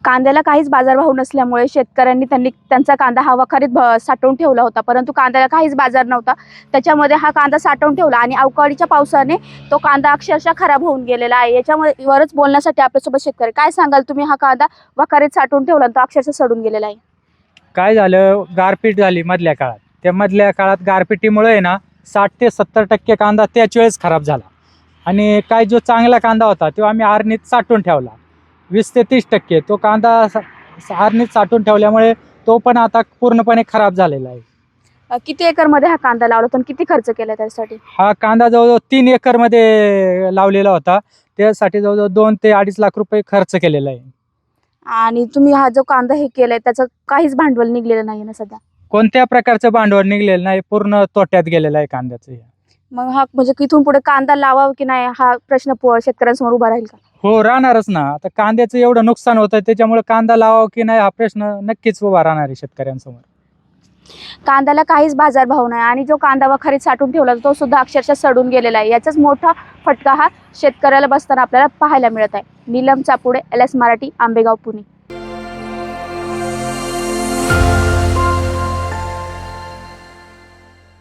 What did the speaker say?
कांद्याला काहीच बाजारभाव नसल्यामुळे शेतकऱ्यांनी त्यांचा कांदा हा वखारीत साठवून ठेवला होता, परंतु कांद्याला काहीच बाजार नव्हता. त्याच्यामध्ये हा कांदा साठवून ठेवला आणि अवकाळीच्या पावसाने तो कांदा अक्षरशः खराब होऊन गेलेला आहे. याच्यामध्ये वरच बोलण्यासाठी आपल्यासोबत शेतकरी, काय सांगाल तुम्ही? हा कांदा वखारीत साठवून ठेवला तो अक्षरशः सडून गेलेला आहे. काय झालं, गारपीट झाली मधल्या काळात. त्या मधल्या काळात गारपिटीमुळे ना 60 ते 70% कांदा त्याच वेळेस खराब झाला. आणि काय जो चांगला कांदा होता तो आम्ही आरणीत साठवून ठेवला. 20 ते 30% तो कांदा आरणीत साठवून ठेवल्यामुळे तो पण आता पूर्णपणे खराब झालेला आहे. किती एकर मध्ये हा कांदा लावला होता आणि किती खर्च केला त्यासाठी? हा कांदा जवळजवळ 3 एकर मध्ये लावलेला होता. त्यासाठी जवळजवळ 2 ते 2.5 लाख रुपये खर्च केलेला आहे. आणि तुम्ही हा जो कांदा हे केलाय त्याचं काहीच भांडवल निघलेलं नाही ना सध्या? कोणत्या प्रकारचं भांडवल निघलेलं नाही, पूर्ण तोट्यात गेलेलं आहे कांद्याचं. मग हा म्हणजे इथून पुढे कांदा लावावा की नाही हा प्रश्न शेतकऱ्यांसमोर उभा राहील का? हो, राहणारच ना. आता कांद्याचं एवढं नुकसान होतं त्याच्यामुळे कांदा लावावा की नाही हा प्रश्न नक्कीच उभा राहणार आहे शेतकऱ्यांसमोर. कांद्याला काहीच बाजारभाव नाही आणि जो कांदा वखारीत साठवून ठेवला तो सुद्धा अक्षरशः सडून गेलेला आहे. याचाच मोठा फटका हा शेतकऱ्याला बसताना आपल्याला पाहायला मिळत आहे. नीलम चापुडे, LS मराठी, आंबेगाव, पुणे.